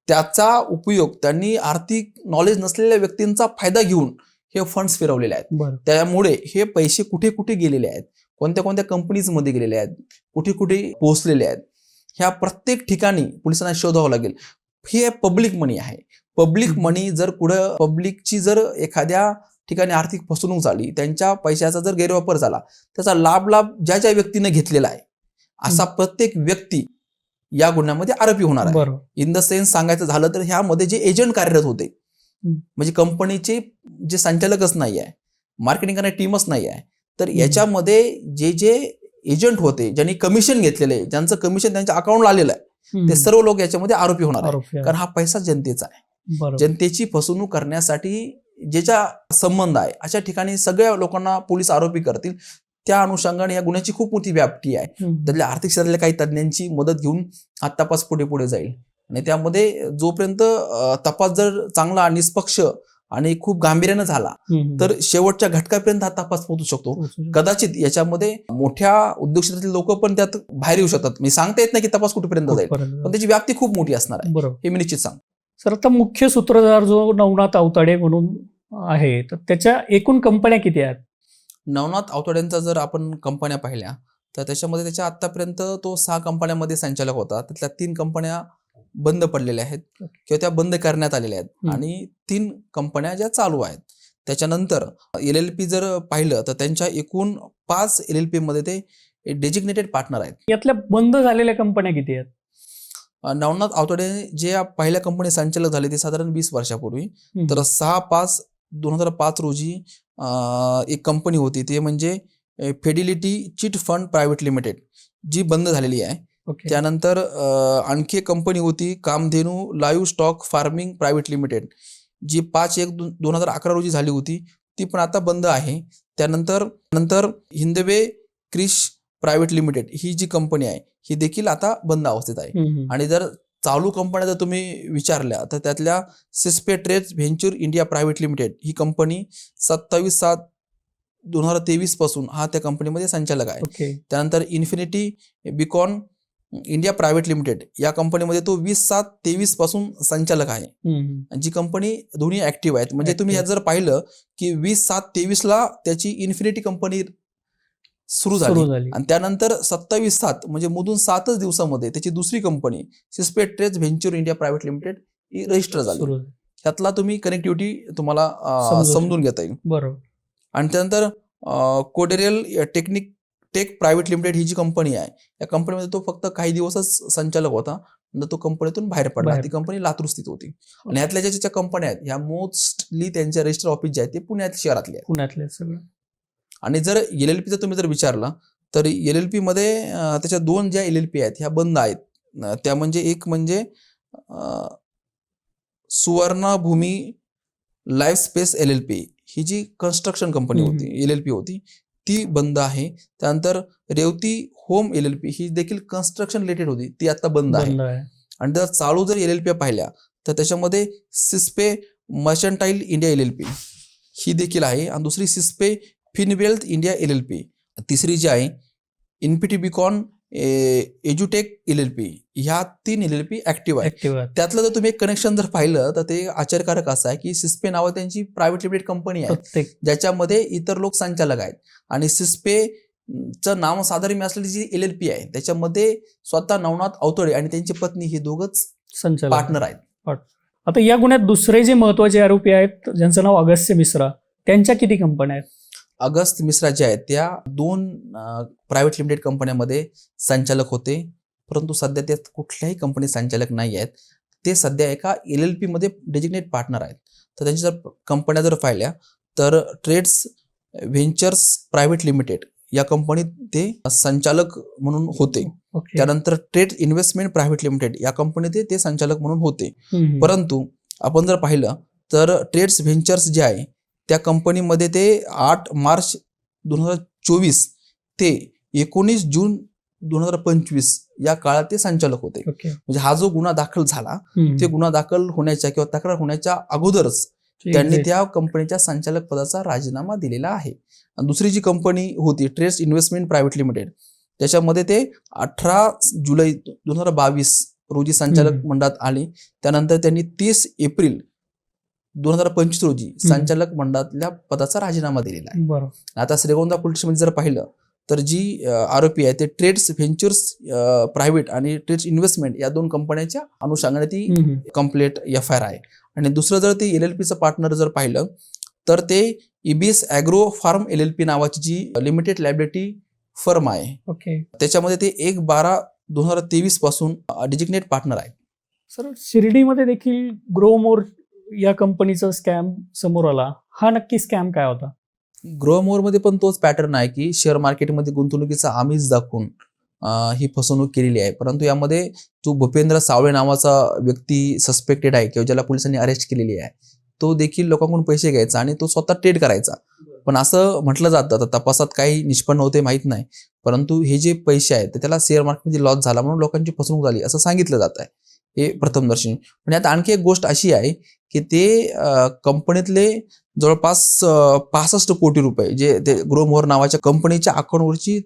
त्याचा उपयोग त्यांनी आर्थिक नॉलेज नसलेल्या व्यक्तींचा फायदा घेऊन हे फंड्स फिरवलेले आहेत. त्यामुळे हे पैसे कुठे कुठे गेलेले आहेत, कोणत्या कोणत्या कंपनीजमध्ये गेलेले आहेत, कुठे कुठे पोहोचलेले आहेत, ह्या प्रत्येक ठिकाणी पोलिसांना शोधावं लागेल. हे पब्लिक मनी आहे. पब्लिक मनी जर कुठं पब्लिकची जर एखाद्या ठिकाणी आर्थिक फसवणूक झाली, त्यांच्या पैशाचा जर गैरवापर झाला, त्याचा लाभ ज्या ज्या व्यक्तीने घेतलेला आहे असा प्रत्येक व्यक्ती या गुन्ह्यामध्ये आरोपी होणार आहे. इन द सेन्स सांगायचं झालं तर ह्यामध्ये जे एजंट कार्यरत होते, म्हणजे कंपनीचे जे संचालकच नाही आहे, मार्केटिंग करणारी टीमच नाही आहे, तर याच्यामध्ये जे जे एजंट होते, ज्यांनी कमिशन घेतलेले, ज्यांचं कमिशन त्यांच्या अकाउंटला आलेलं आहे, ते सर्व लोक याच्यामध्ये आरोपी होणार आहे. कारण हा पैसा जनतेचा आहे. जनतेची फसवणूक करण्यासाठी ज्याच्या संबंध आहे अशा ठिकाणी सगळ्या लोकांना पोलीस आरोपी करतील. त्या अनुषंगाने या गुन्ह्याची खूप मोठी व्याप्ती आहे. त्यातल्या आर्थिक क्षेत्रातल्या काही तज्ञांची मदत घेऊन हा तपास पुढे पुढे जाईल आणि त्यामध्ये जोपर्यंत तपास जर चांगला निष्पक्ष आणि खूप गांभीर्यानं झाला तर शेवटच्या घटकापर्यंत हा तपास पोहोचू शकतो. कदाचित याच्यामध्ये मोठ्या उद्योग क्षेत्रातील लोक पण त्यात बाहेर येऊ शकतात. मी सांगता येत नाही की तपास कुठेपर्यंत जाईल, पण त्याची व्याप्ती खूप मोठी असणार आहे, हे मी निश्चित सांगतो.
सर, आता मुख्य सूत्रधार जो नवनाथ आवताडे म्हणून आहे, तर त्याच्या एकूण कंपन्या किती आहेत?
नवनाथ आवताडेंचा जर आपण कंपन्या पाहिल्या तर त्याच्यामध्ये त्याच्या आतापर्यंत तो 6 कंपन्यांमध्ये संचालक होता. त्यातल्या 3 कंपन्या बंद पडलेल्या आहेत किंवा त्या बंद करण्यात आलेल्या आहेत आणि 3 कंपन्या ज्या चालू आहेत. त्याच्यानंतर LLP जर पाहिलं तर त्यांच्या एकूण 5 LLP मध्ये ते डेजिग्नेटेड पार्टनर आहेत.
यातल्या बंद झालेल्या कंपन्या किती आहेत?
नवनाथ आवताडे जे पहिल्या कंपनी संचालक झाले ते साधारण 20 वर्षापूर्वी. तर 6/5/2005 रोजी एक कंपनी होती, ते म्हणजे Fidelity chit fund private limited, जी बंद झालेली आहे. त्यानंतर आणखी एक कंपनी होती Kamdhenu live stock farming private limited, जी 5/1/2011 रोजी झाली होती, ती पण आता बंद आहे. त्यानंतर हिंदवे क्रिश प्रायव्हेट लिमिटेड ही जी कंपनी आहे ही देखील आता बंद अवस्थेत आहे. आणि जर चालू कंपन्या जर तुम्ही विचारल्या तर त्यातल्या Syspe Trades Venture India private limited ही कंपनी 27/7/2023 पासून हा त्या कंपनीमध्ये संचालक आहे. त्यानंतर Infinity Beacon India private limited या कंपनीमध्ये तो 20/7/23 पासून संचालक आहे. जी कंपनी दोन्ही ऍक्टिव्ह आहेत. म्हणजे तुम्ही यात जर पाहिलं की 20/7/23 ला त्याची इन्फिनिटी कंपनी सुरू झाली आणि त्यानंतर 27/7 म्हणजे मधून 7च दिवसामध्ये त्याची दुसरी company Syspe Trades Venture India private limited ही रजिस्टर झाली. त्यातला तुम्ही कनेक्टिव्हिटी तुम्हाला समजून घेता येईल.
बरोबर.
आणि त्यानंतर कोडेरियल टेक प्रायव्हेट लिमिटेड ही जी कंपनी आहे या कंपनीमध्ये तो फक्त काही दिवसच संचालक होता, नंतर तो कंपनीतून बाहेर पडला. ती कंपनी लातूर स्थित होती. आणि ह्यातल्या ज्या कंपन्या आहेत ह्या मोस्टली त्यांच्या रजिस्टर ऑफिस जे आहे ते पुण्यात शहरातले आहेत.
पुण्यातले सगळं. आणि
जर LLP तुम्ही जर विचारला तर LLP मध्ये त्याच्या 2 ज्या LLP आहेत ह्या बंद आहेत. त्या म्हणजे एक म्हणजे सुवर्णभूमी लाईफ स्पेस LLP ही जी कन्स्ट्रक्शन कंपनी होती LLP होती ती बंद आहे. त्यानंतर रेवती होम LLP ही देखील कन्स्ट्रक्शन रिलेटेड होती, ती आता बंद आहे. आणि जर चालू जर LLP पाहिल्या तर त्याच्यामध्ये सिस्पे मर्चंटाईल इंडिया LLP ही देखील आहे आणि दुसरी सिस्पे फिनवेल्थ इंडिया LLP, तिसरी जी आहे इन्फिनिटी बिकॉन एज्युटेक LLP, ह्या 3 LLP ऍक्टिव्ह आहे. त्यातलं जर तुम्ही एक कनेक्शन जर पाहिलं तर ते आश्चर्यकारक असं आहे की सिस्पे नाव त्यांची प्रायव्हेट लिमिटेड कंपनी आहे ज्याच्यामध्ये इतर लोक संचालक आहेत आणि सिस्पेचं नाव साधारण असलेली जी LLP आहे त्याच्यामध्ये स्वतः नवनाथ आवताडे आणि त्यांची पत्नी हे दोघंच पार्टनर आहेत.
आता या गुन्ह्यात दुसरे जे महत्वाचे आरोपी आहेत ज्यांचं नाव अगस्त्य मिश्रा, त्यांच्या किती कंपन्या आहेत?
अगस्त मिश्रा जे आहेत त्या 2 प्रायव्हेट लिमिटेड कंपन्यांमध्ये संचालक होते, परंतु सध्या त्यात कुठल्याही कंपनी संचालक नाही आहेत. ते सध्या एका LLP मध्ये डेजिग्नेट पार्टनर आहेत. तर त्यांच्या जर कंपन्या जर पाहिल्या तर ट्रेड्स व्हेंचर्स प्रायव्हेट लिमिटेड या कंपनीत ते संचालक म्हणून होते. त्यानंतर ट्रेड इन्व्हेस्टमेंट प्रायव्हेट लिमिटेड या कंपनीत ते संचालक म्हणून होते. परंतु आपण जर पाहिलं तर ट्रेड्स व्हेंचर्स जे आहे त्या कंपनीमध्ये ते 8 मार्च 2024 ते 19 जून 2025 या काळात ते संचालक होते.
ओके.
म्हणजे हा जो गुन्हा दाखल झाला ते गुन्हा दाखल होण्याच्या किंवा तक्रार होण्याच्या अगोदरच त्यांनी त्या कंपनीच्या संचालक पदाचा राजीनामा दिलेला आहे. आणि दुसरी जी कंपनी होती ट्रेड्स इन्व्हेस्टमेंट प्रायव्हेट लिमिटेड, त्याच्यामध्ये ते 18 जुलै 2022 रोजी संचालक मंडळात आले. त्यानंतर त्यांनी 30 एप्रिल 2025 रोजी संचालक मंडळातल्या पदाचा राजीनामा दिलेला आहे.
बरोबर.
आता श्रीगोंदा पोलीस स्टेशनमध्ये जर पाहिलं तर जी आरोपी आहे ते ट्रेड्स व्हेंचर्स प्रायव्हेट आणि ट्रेड्स इन्व्हेस्टमेंट या 2 कंपन्यांच्या अनुषंगाने ती कंप्लेंट FIR आहे. आणि दुसरं जर ते LLPचं पार्टनर जर पाहिलं तर ते EBS ॲग्रो फार्म LLP नावाची जी लिमिटेड लायबिलिटी फर्म आहे.
ओके.
त्याच्यामध्ये ते 1/12/2023 पासून डिजिग्नेट पार्टनर आहे.
सर, शिर्डीमध्ये देखील ग्रोमोर या कंपनीचा स्कॅम समोर आला. हा नक्की स्कॅम काय होता?
ग्रोमोरमध्ये पण तोच पॅटर्न आहे की शेअर मार्केटमध्ये गुंतवणुकीचा आमिष दाखवून ही फसवणूक केलेली आहे. परंतु यामध्ये जो भूपेंद्र सावळे नावाचा व्यक्ती सस्पेक्टेड आहे किंवा ज्याला पोलिसांनी अरेस्ट केलेली आहे, तो देखील लोकांकडून पैसे घ्यायचा आणि तो स्वतः ट्रेड करायचा. पण असं म्हटलं जातं, आता तपासात काही निष्पन्न होते माहीत नाही, परंतु हे जे पैसे आहेत तर त्याला शेअर मार्केटमध्ये लॉस झाला म्हणून लोकांची फसवणूक झाली असं सांगितलं जात आहे. हे प्रथमदर्शनी. पण यात आणखी एक गोष्ट अशी आहे की ते कंपनीतले जवळपास 65 कोटी रुपये जे ते ग्रोमोर नावाच्या कंपनीच्या अकाउंटवरची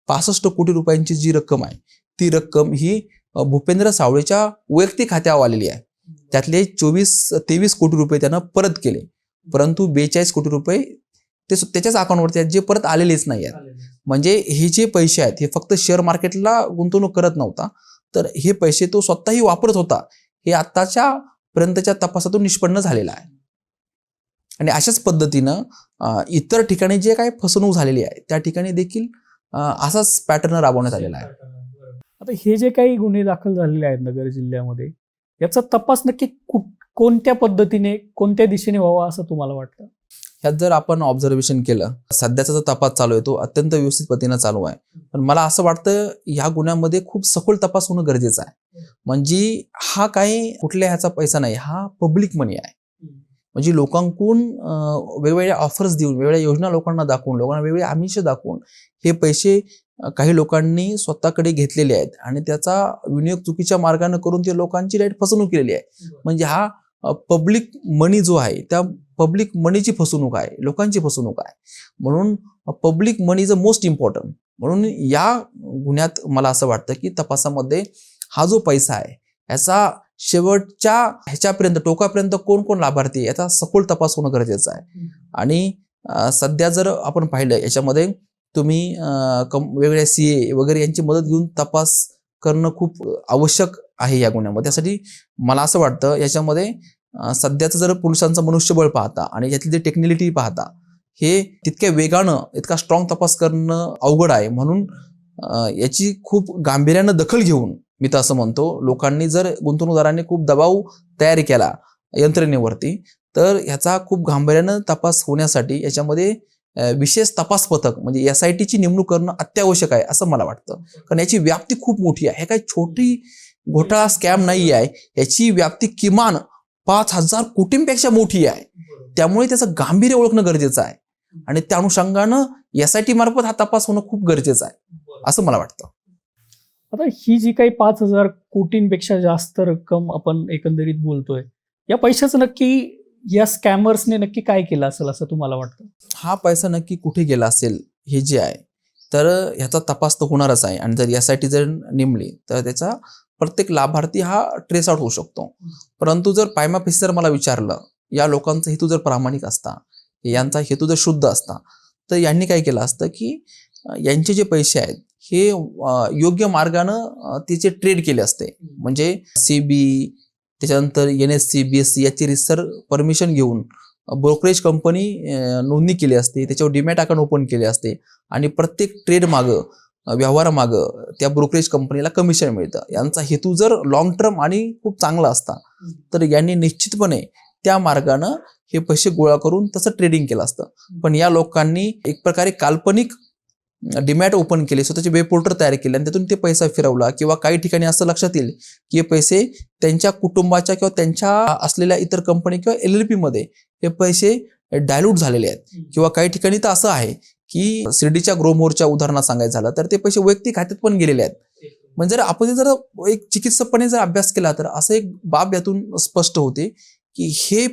65 कोटी रुपयांची जी रक्कम आहे ती रक्कम ही भूपेंद्र सावळेच्या वैयक्तिक खात्यावर आलेली आहे. त्यातले 23 कोटी रुपये त्यानं परत केले, परंतु 42 कोटी रुपये ते त्याच्याच अकाउंटवरती आहेत जे परत आलेलेच नाही आहेत. म्हणजे हे जे पैसे आहेत हे फक्त शेअर मार्केटला गुंतवणूक करत नव्हता, तर हे पैसे तो स्वतःही वापरत होता. हे आत्ताच्या पर्यंतच्या तपासातून निष्पन्न झालेलं आहे. आणि अशाच पद्धतीनं इतर ठिकाणी जे काही फसवणूक झालेली आहे त्या ठिकाणी देखील असाच पॅटर्न राबवण्यात आलेला आहे.
आता हे जे काही गुन्हे दाखल झालेले आहेत नगर जिल्ह्यामध्ये, याचा तपास नक्की कोणत्या पद्धतीने, कोणत्या दिशेने व्हावा असं तुम्हाला वाटतं?
ह्यात जर आपण ऑब्झर्वेशन केलं, सध्याचा जो तपास चालू आहे तो अत्यंत व्यवस्थित पद्धतीनं चालू आहे. पण मला असं वाटतं ह्या गुन्ह्यामध्ये खूप सखोल तपास होणं गरजेचं आहे. म्हणजे हा काही कुठल्या ह्याचा पैसा नाही, हा पब्लिक मनी आहे. म्हणजे लोकांकडून वेगवेगळ्या ऑफर्स देऊन, वेगवेगळ्या योजना लोकांना दाखवून, लोकांना वेगवेगळे आमिष दाखवून हे पैसे काही लोकांनी स्वतःकडे घेतलेले आहेत आणि त्याचा विनियोग चुकीच्या मार्गाने करून ते लोकांची डायरेक्ट फसवणूक केलेली आहे. म्हणजे हा पब्लिक मनी जो आहे त्या पब्लिक मनीची फसवणूक आहे, लोकांची फसवणूक आहे. म्हणून public money is most important. म्हणून या गुन्ह्यात मला असं वाटतं की तपासामध्ये हा जो पैसा आहे याचा शेवटच्या ह्याच्यापर्यंत, टोकापर्यंत कोण कोण लाभार्थी याचा सखोल तपास होणं गरजेचं आहे. आणि सध्या जर आपण पाहिलं याच्यामध्ये तुम्ही वेगवेगळ्या CA वगैरे यांची मदत घेऊन तपास करणं खूप आवश्यक आहे या गुन्ह्यामध्ये. त्यासाठी मला असं वाटतं याच्यामध्ये सध्याचं जर पोलिसांचं मनुष्यबळ पाहता आणि यातली जी टेक्निकलिटी पाहता हे तितक्या वेगानं इतका स्ट्रॉंग तपास करणं अवघड आहे. म्हणून याची खूप गांभीर्यानं दखल घेऊन मी तर असं म्हणतो, लोकांनी जर गुंतवणूकदारांनी खूप दबाव तयार केला यंत्रणेवरती तर ह्याचा खूप गांभीर्यानं तपास होण्यासाठी याच्यामध्ये विशेष तपास पथक म्हणजे SITची नेमणूक करणं अत्यावश्यक आहे असं मला वाटतं. कारण याची व्याप्ती खूप मोठी आहे. हे काही छोटी घोटाळा स्कॅम नाही आहे, याची व्याप्ती किमान 5,000 कोटींपेक्षा मोठी आहे. त्यामुळे त्याचं गांभीर्य ओळखणं गरजेचं आहे आणि त्या अनुषंगानं SIT मार्फत हा तपास होणं खूप गरजेचं आहे असं मला वाटतं.
आता ही जी काही 5,000 कोटींपेक्षा जास्त रक्कम आपण एकंदरीत बोलतोय, या पैशाचं नक्की या स्कॅमर्सने नक्की काय केलं असेल असं तुम्हाला वाटतं?
हा पैसा नक्की कुठे गेला असेल हे जे आहे तर ह्याचा तपास तर होणारच आहे. आणि जर SIT जर नेमली तर त्याचा प्रत्येक लाभार्थी हा ट्रेस आउट होऊ शकतो. परंतु जर पायमाफिस जर मला विचारलं, या लोकांचा हेतू जर प्रामाणिक असता, यांचा हेतू जर शुद्ध असता तर यांनी काय केलं असतं की यांचे जे पैसे आहेत हे योग्य मार्गानं त्याचे ट्रेड केले असते. म्हणजे CB त्याच्यानंतर NSC BSC याची रिसर्च परमिशन घेऊन ब्रोकरेज कंपनी नोंदणी केली असते, त्याच्यावर डीमॅट अकाउंट ओपन केले असते आणि प्रत्येक ट्रेड मागं, व्यवहारामागं त्या ब्रोकरेज कंपनीला कमिशन मिळतं. यांचा हेतू जर लॉंग टर्म आणि खूप चांगला असता तर यांनी निश्चितपणे त्या मार्गानं हे पैसे गोळा करून तसं ट्रेडिंग केलं असतं. पण या लोकांनी एक प्रकारे काल्पनिक डीमॅट ओपन केले, स्वतःचे वेब पोर्टल तयार केले आणि त्यातून ते पैसा फिरवला, किंवा काही ठिकाणी असं लक्षात येईल की हे पैसे त्यांच्या कुटुंबाच्या किंवा त्यांच्या असलेल्या इतर कंपनी किंवा LLP मध्ये हे पैसे डायल्यूट झालेले आहेत. किंवा काही ठिकाणी तर असं आहे की शिर्डीच्या ग्रोमोरच्या उदाहरणात सांगायचं झालं तर ते पैसे वैयक्तिक खात्यात पण गेलेले आहेत. म्हणजे जर आपण जर एक चिकित्सकपणे जर अभ्यास केला तर असं एक बाब यातून स्पष्ट होते की हे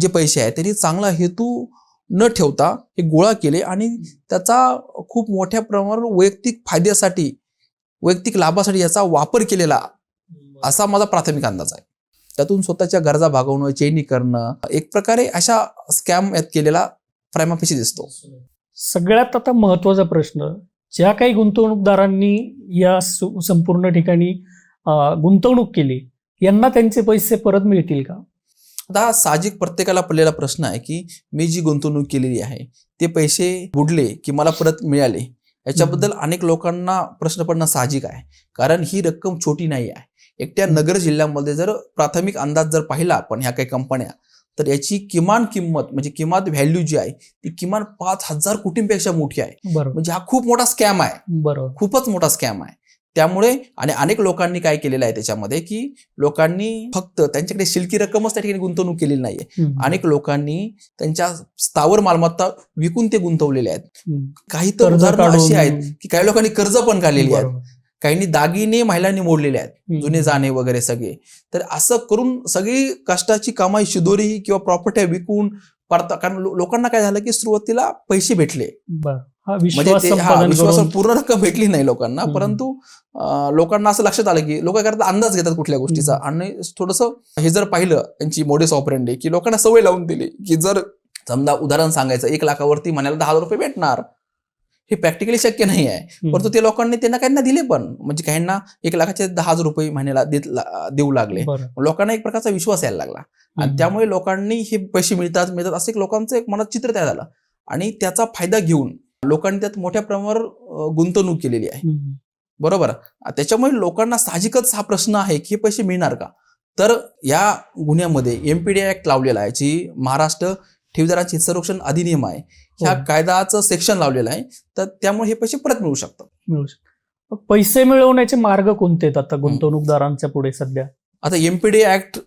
जे पैसे आहेत त्यांनी चांगला हेतू न ठेवता हे गोळा केले आणि त्याचा खूप मोठ्या प्रमाणावर वैयक्तिक फायद्यासाठी, वैयक्तिक लाभासाठी याचा वापर केलेला, असा माझा प्राथमिक अंदाज आहे. त्यातून स्वतःच्या गरजा भागवणं, चैनी करणं, एक प्रकारे अशा स्कॅम यात केलेला प्रायमाफेसी दिसतो.
सगळ्यात आता महत्वाचा प्रश्न, ज्या काही गुंतवणूकदारांनी या संपूर्ण ठिकाणी गुंतवणूक केली यांना त्यांचे पैसे परत मिळतील का?
आता हा साहजिक प्रत्येकाला पडलेला प्रश्न आहे की मी जी गुंतवणूक केलेली आहे ते पैसे बुडले की मला परत मिळाले, याच्याबद्दल अनेक लोकांना प्रश्न पडणं साहजिक आहे. कारण ही रक्कम छोटी नाही आहे. एकट्या नगर जिल्ह्यामध्ये जर प्राथमिक अंदाज जर पाहिला आपण ह्या काही कंपन्या, तर याची किमान किंमत म्हणजे किमान व्हॅल्यू जी आहे ती किमान 5,000 कोटींपेक्षा मोठी आहे. म्हणजे हा खूप मोठा स्कॅम आहे.
बरोबर,
खूपच मोठा स्कॅम आहे. त्यामुळे आणि अनेक लोकांनी काय केलेलं आहे त्याच्यामध्ये की लोकांनी फक्त त्यांच्याकडे शिल्की रक्कमच त्या ठिकाणी गुंतवणूक केलेली नाहीये. अनेक लोकांनी त्यांच्या स्थावर मालमत्ता विकून ते गुंतवलेले आहेत. काही तर उदाहरणं अशी आहेत की काही लोकांनी कर्ज पण काढलेली आहेत, काहींनी दागिने महिलांनी मोडलेले आहेत, जुने जाणे वगैरे सगळे. तर असं करून सगळी कष्टाची कमाई, शिदोरी किंवा प्रॉपर्टी विकून पडता. कारण लोकांना काय झालं की सुरुवातीला पैसे भेटले, म्हणजे विश्वास पूर्ण रक्कम भेटली नाही लोकांना, परंतु लोकांना असं लक्षात आलं की लोक करता अंदाज घेतात कुठल्या गोष्टीचा. आणि थोडंसं हे जर पाहिलं त्यांची मोडेस ऑपरेंडी की लोकांना सवय लावून दिली की जर समजा उदाहरण सांगायचं 1 लाखावरती महिन्याला 10,000 रुपये भेटणार, हे प्रॅक्टिकली शक्य नाही आहे. परंतु ते लोकांनी त्यांना काहींना दिले पण, म्हणजे काहींना 1 लाखाचे 10,000 रुपये महिन्याला देऊ लागले. लोकांना एक प्रकारचा विश्वास यायला लागला आणि त्यामुळे लोकांनी हे पैसे मिळतात असं एक लोकांचं एक मनात चित्र तयार झालं आणि त्याचा फायदा घेऊन लोकांनी त्यात मोठ्या प्रमाणावर गुंतवणूक केलेली आहे. बरोबर. त्याच्यामुळे लोकांना साहजिकच हा प्रश्न आहे की हे पैसे मिळणार का? तर या गुन्ह्यामध्ये MPD ऍक्ट लावलेला आहे, जी महाराष्ट्र ठेवीदारांचे संरक्षण अधिनियम आहे, ह्या कायद्याचं सेक्शन लावलेलं आहे. तर त्यामुळे हे पैसे परत मिळू शकतात.
पैसे मिळवण्याचे मार्ग कोणते आहेत आता गुंतवणूकदारांच्या पुढे सध्या?
आता MPD ऍक्ट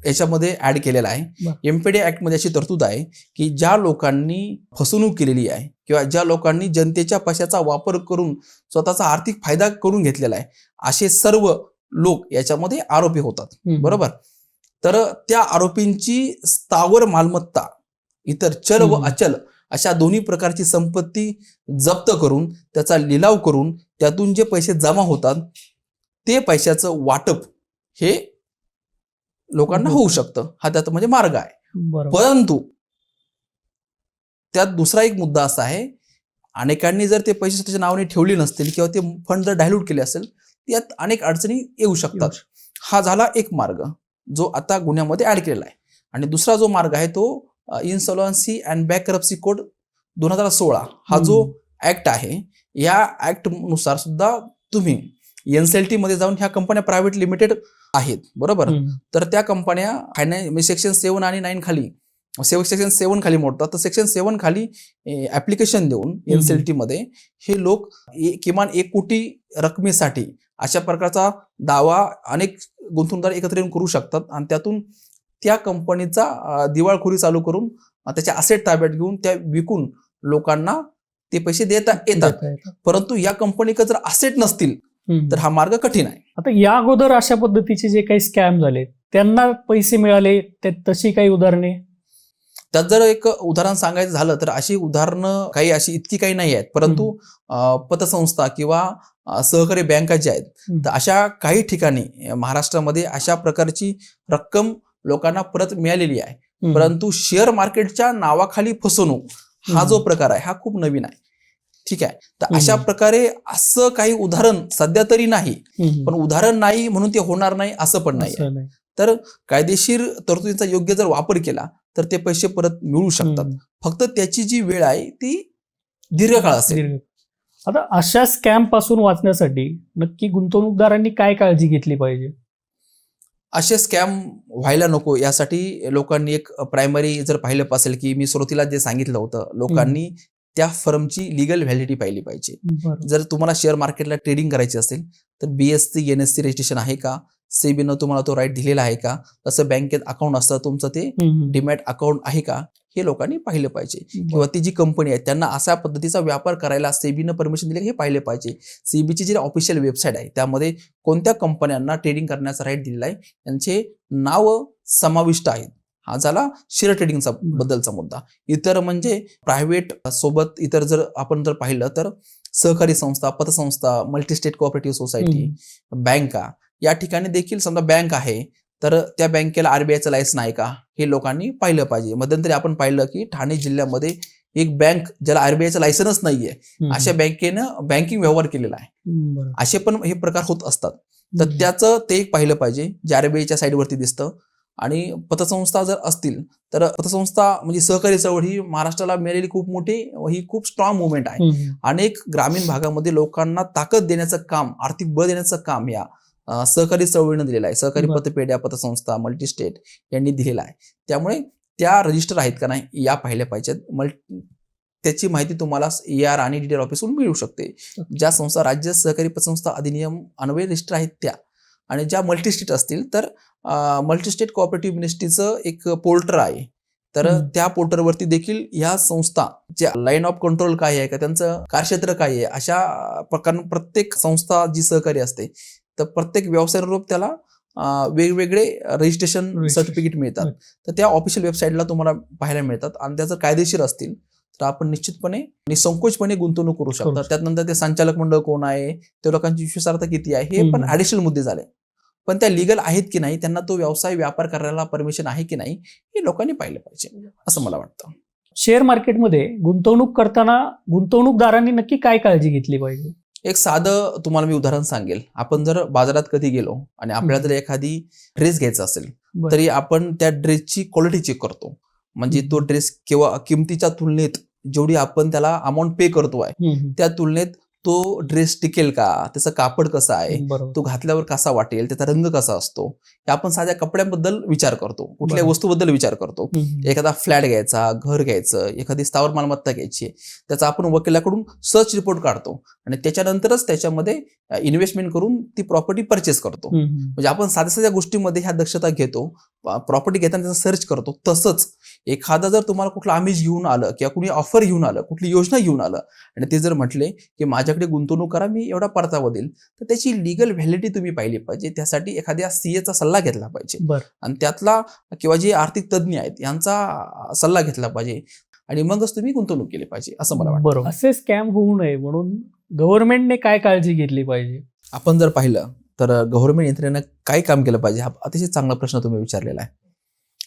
याच्यामध्ये ऍड केलेला आहे. MPD ऍक्ट मध्ये अशी तरतूद आहे की ज्या लोकांनी फसवणूक केलेली आहे किंवा ज्या लोकांनी जनतेच्या पैशाचा वापर करून स्वतःचा आर्थिक फायदा करून घेतलेला आहे, असे सर्व लोक याच्यामध्ये आरोपी होतात. बरोबर. तर त्या आरोपींची स्थावर मालमत्ता, इतर चल व अचल अशा दोन्ही प्रकारची संपत्ती जप्त करून त्याचा लिलाव करून त्यातून जे पैसे जमा होतात ते पैशाचं वाटप हे लोकांना होऊ शकतं. हा त्यात म्हणजे मार्ग आहे. परंतु त्यात दुसरा एक मुद्दा असा आहे, अनेकांनी जर ते पैसे स्वतःच्या नावाने ठेवले नसतील किंवा ते फंड जर डायल्यूट केले असेल, यात अनेक अडचणी येऊ शकतात. हा झाला एक मार्ग जो आता गुन्ह्यामध्ये ऍड केलेला आहे. आणि दुसरा जो मार्ग आहे तो इन्सॉल्व्हन्सी अँड बँकरप्सी कोड 2016 हा जो ऍक्ट आहे, या ऍक्ट नुसार सुद्धा तुम्ही NCLT मध्ये जाऊन ह्या कंपन्या प्रायव्हेट लिमिटेड आहेत. बरोबर. तर त्या कंपन्या सेक्शन 7 आणि 9 खाली, सेक्शन 7 खाली मोडतात. तर सेक्शन 7 खाली ऍप्लिकेशन देऊन NCLT मध्ये हे लोक किमान 1 कोटी रकमेसाठी अशा प्रकारचा दावा अनेक गुंतवणूकदार एकत्र येऊन करू शकतात आणि त्यातून त्या कंपनीचा दिवाळखोरी चालू करून त्याच्या असेट ताब्यात घेऊन त्या विकून लोकांना ते पैसे देता येतात. परंतु या कंपनीकडे जर असेट नसतील तर हा मार्ग कठीण आहे.
आता या अगोदर अशा पद्धतीचे जे काही स्कॅम झाले त्यांना पैसे मिळाले, तशी काही उदाहरणे?
त्यात जर एक उदाहरण सांगायचं झालं तर अशी उदाहरणं काही अशी इतकी काही नाही आहेत. परंतु पतसंस्था किंवा सहकारी बँका ज्या आहेत, तर अशा काही ठिकाणी महाराष्ट्रामध्ये अशा प्रकारची रक्कम लोकांना परत मिळालेली आहे. परंतु शेअर मार्केटच्या नावाखाली फसवणूक हा जो प्रकार आहे हा खूप नवीन आहे. ठीक आहे. तर अशा प्रकारे असं काही उदाहरण सध्या तरी नाही, पण उदाहरण नाही म्हणून ते होणार नाही असं पण नाही. तर कायदेशीर तरतुदींचा योग्य जर वापर केला तर ते पैसे परत मिळू शकतात. फक्त त्याची जी वेळ आहे ती दीर्घकाळ असेल.
आता अशा स्कॅम पासून वाचण्यासाठी नक्की गुंतवणूकदारांनी काय काळजी घेतली पाहिजे?
असे स्कॅम व्हायला नको यासाठी लोकांनी एक प्रायमरी जर पाहिलं असेल की मी सुरुवातीला जे सांगितलं होतं, लोकांनी त्या फर्मची लिगल व्हॅलिडिटी पाहिली पाहिजे.
बरोबर.
जर तुम्हाला शेअर मार्केटला ट्रेडिंग करायची असेल तर BSC NSE रजिस्ट्रेशन आहे का, सेबीनं तुम्हाला तो राईट दिलेला आहे का, तसं बँकेत अकाउंट असतं तुमचं ते डीमॅट अकाउंट आहे का, हे लोकांनी पाहिलं पाहिजे. किंवा ती जी कंपनी आहे त्यांना अशा पद्धतीचा व्यापार करायला सेबीनं परमिशन दिले हे पाहिले पाहिजे. सेबीची जी ऑफिशियल वेबसाईट आहे त्यामध्ये कोणत्या कंपन्यांना ट्रेडिंग करण्याचा राईट दिलेला आहे त्यांचे नाव समाविष्ट आहेत. हा झाला शेअर ट्रेडिंगचा बद्दलचा मुद्दा. इतर म्हणजे प्रायव्हेट सोबत इतर जर आपण जर पाहिलं तर सहकारी संस्था, पतसंस्था, मल्टीस्टेट कोऑपरेटिव्ह सोसायटी, बँका, या ठिकाणी देखील समजा बँक आहे तर त्या बँकेला RBIचं लायसन आहे का हे लोकांनी पाहिलं पाहिजे. मध्यंतरी आपण पाहिलं की ठाणे जिल्ह्यामध्ये एक बँक ज्याला RBIचं लायसनच नाहीये अशा बँकेनं बँकिंग व्यवहार केलेला आहे. असे पण हे प्रकार होत असतात. तर त्याचं ते एक पाहिलं पाहिजे जे RBIच्या साईडवरती दिसतं. आणि पतसंस्था जर असतील तर पतसंस्था म्हणजे सहकारी चळवळ ही महाराष्ट्राला मिळालेली खूप मोठी ही खूप स्ट्रॉंग मुवमेंट आहे. अनेक ग्रामीण भागामध्ये लोकांना ताकद देण्याचं काम, आर्थिक बळ देण्याचं काम या सहकारी चळवळीनं दिलेलं आहे. सहकारी पतपेढ्या, पतसंस्था, मल्टीस्टेट यांनी दिलेला आहे. त्यामुळे त्या रजिस्टर आहेत का नाही या पाहिल्या पाहिजेत. त्याची माहिती तुम्हाला AR आणि DDR ऑफिसकडून मिळू शकते. ज्या संस्था राज्य सहकारी पतसंस्था अधिनियम अन्वये रजिस्टर आहेत त्या, आणि ज्या मल्टीस्टेट असतील तर मल्टीस्टेट कोऑपरेटिव्ह मिनिस्ट्रीचं एक पोर्टल आहे. तर त्या पोर्टलवरती देखील ह्या संस्था ज्या लाईन ऑफ कंट्रोल काय आहे का, त्यांचं कार्यक्षेत्र काय आहे, अशा प्रकारे प्रत्येक संस्था जी सहकारी असते तर प्रत्येक व्यवसाय रूप त्याला वेगवेगळे रजिस्ट्रेशन सर्टिफिकेट मिळतात. तर त्या ऑफिशियल वेबसाईटला तुम्हाला पाहायला मिळतात आणि त्या जर कायदेशीर असतील तर आपण निश्चितपणे निसंकोचपणे गुंतवणूक करू शकता. त्यानंतर ते संचालक मंडळ कोण आहे, त्या लोकांची विश्वासार्हता किती आहे, हे पण ऍडिशनल मुद्दे झाले. पण त्या लिगल आहेत की नाही, त्यांना तो व्यवसाय व्यापार करायला परमिशन आहे की नाही हे लोकांनी पाहिलं पाहिजे असं मला वाटतं.
शेअर मार्केटमध्ये गुंतवणूक करताना गुंतवणूकदारांनी नक्की काय काळजी घेतली पाहिजे?
एक साधं तुम्हाला मी उदाहरण सांगेल. आपण जर बाजारात कधी गेलो आणि आपल्याला जर एखादी ड्रेस घ्यायचा असेल तरी आपण त्या ड्रेसची क्वालिटी चेक करतो. म्हणजे तो ड्रेस किंवा किमतीच्या तुलनेत जेवढी आपण त्याला अमाऊंट पे करतो आहे त्या तुलनेत तो ड्रेस टिकेल का, त्याचं कापड कसं आहे, तो घातल्यावर कसा वाटेल, त्याचा रंग कसा असतो, हे आपण साध्या कपड्यांबद्दल विचार करतो, कुठल्या वस्तूबद्दल विचार करतो. एखादा फ्लॅट घ्यायचा, घर घ्यायचं, एखादी स्थावर मालमत्ता घ्यायची, त्याचा आपण वकिलाकडून सर्च रिपोर्ट काढतो आणि त्याच्यानंतरच त्याच्यामध्ये इन्व्हेस्टमेंट करून ती प्रॉपर्टी परचेस करतो. म्हणजे आपण साध्या साध्या गोष्टींमध्ये ह्या दक्षता घेतो, प्रॉपर्टी घेताना त्याचा सर्च करतो. तसंच एखादा जर तुम्हाला कुठलं आमिष घेऊन आलं किंवा कुणी ऑफर घेऊन आलं, कुठली योजना घेऊन आलं आणि ते जर म्हटले की माझ्याकडे गुंतवणूक करा, मी एवढा परतावा देईल, तर त्याची लिगल व्हॅलिडिटी तुम्ही पाहिली पाहिजे. त्यासाठी एखाद्या CA चा सल्ला घेतला पाहिजे आणि त्यातला किंवा जे आर्थिक तज्ज्ञ आहेत यांचा सल्ला घेतला पाहिजे आणि मगच तुम्ही गुंतवणूक केली पाहिजे असं मला वाटतं.
असे स्कॅम होऊ नये म्हणून गव्हर्नमेंटने काय काळजी घेतली पाहिजे?
आपण जर पाहिलं तर गव्हर्नमेंट यंत्रणेनं काय काम केलं पाहिजे हा अतिशय चांगला प्रश्न तुम्ही विचारलेला आहे.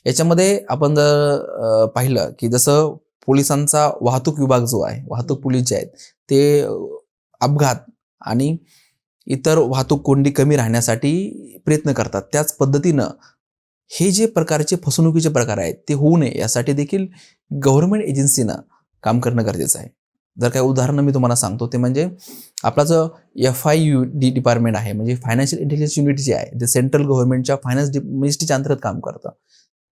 याच्यामध्ये आपण जर पाहिलं की जसं पोलिसांचा वाहतूक विभाग जो आहे, वाहतूक पोलीस जे आहेत ते अपघात आणि इतर वाहतूक कोंडी कमी राहण्यासाठी प्रयत्न करतात. त्याच पद्धतीनं हे जे प्रकारचे फसवणुकीचे प्रकार आहेत ते होऊ नये यासाठी देखील गव्हर्नमेंट एजन्सीनं काम करणं गरजेचं आहे. जर काही उदाहरणं मी तुम्हाला सांगतो ते म्हणजे आपला जो FIUD डिपार्टमेंट आहे, म्हणजे फायनान्शियल इंटेलिजन्स युनिट जे आहे, जे सेंट्रल गव्हर्नमेंटच्या फायनान्स मिनिस्ट्रीच्या अंतर्गत काम करतं,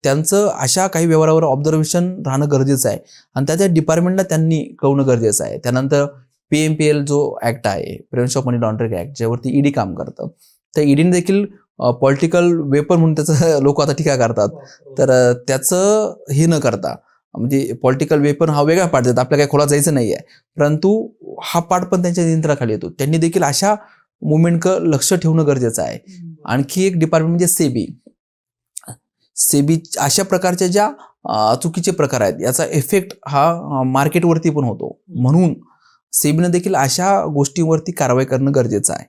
त्यांचं अशा काही व्यवहारावर ऑब्झर्वेशन राहणं गरजेचं आहे आणि त्या डिपार्टमेंटला त्यांनी कळवणं गरजेचं आहे. त्यानंतर PMPL जो ऍक्ट आहे, prevention of money laundering act, ज्यावरती ED काम करतं, तर EDने देखील पॉलिटिकल वेपन म्हणून त्याचं लोक आता टीका करतात. तर त्याचं हे न करता, म्हणजे पॉलिटिकल वेपन हा वेगळा पार्ट देतात, आपल्या काही खोला जायचं नाही आहे, परंतु हा पार्ट पण त्यांच्या नियंत्रणाखाली येतो. त्यांनी देखील अशा मुवमेंटकडे लक्ष ठेवणं गरजेचं आहे. आणखी एक डिपार्टमेंट म्हणजे सेबी अशा प्रकारच्या ज्या चुकीचे प्रकार आहेत याचा इफेक्ट हा मार्केटवरती पण होतो. म्हणून सेबीनं देखील अशा गोष्टींवरती कारवाई करणं गरजेचं आहे.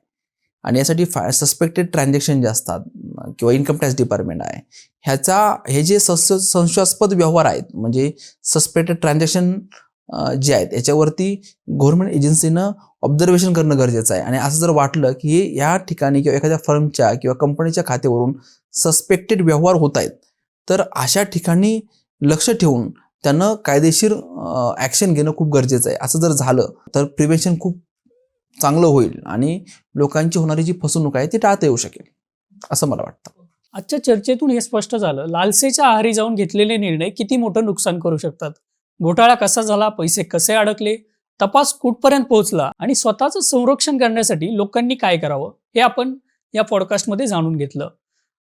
आणि यासाठी सस्पेक्टेड ट्रान्झॅक्शन जे असतात किंवा इन्कम टॅक्स डिपार्टमेंट आहे, हे जे संशयास्पद व्यवहार आहेत, म्हणजे सस्पेक्टेड ट्रान्झॅक्शन जे आहेत याच्यावरती गव्हर्नमेंट एजन्सीनं ऑब्झर्वेशन करणं गरजेचं आहे. आणि असं जर वाटलं की या ठिकाणी किंवा एखाद्या फर्मच्या किंवा कंपनीच्या खात्यावरून सस्पेक्टेड व्यवहार होत आहेत, तर अशा ठिकाणी लक्ष ठेवून त्यांना कायदेशीर ऍक्शन घेणं खूप गरजेचं आहे. असं जर झालं तर प्रिव्हेन्शन खूप चांगलं होईल आणि लोकांची होणारी जी फसवणूक आहे ती टाळता येऊ शकेल असं मला वाटतं.
आजच्या चर्चेतून हे स्पष्ट झालं, लालसेच्या आहारी जाऊन घेतलेले निर्णय किती मोठं नुकसान करू शकतात. घोटाळा कसा झाला, पैसे कसे अडकले, तपास कुठपर्यंत पोहोचला आणि स्वतःचं संरक्षण करण्यासाठी लोकांनी काय करावं हे आपण या पॉडकास्टमध्ये जाणून घेतलं.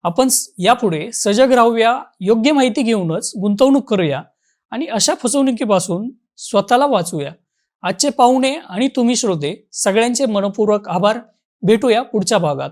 आपण यापुढे सजग राहूया, योग्य माहिती घेऊनच गुंतवणूक करूया आणि अशा फसवणुकीपासून स्वतःला वाचूया. आजचे पाहुणे आणि तुम्ही श्रोते सगळ्यांचे मनपूर्वक आभार. भेटूया पुढच्या भागात.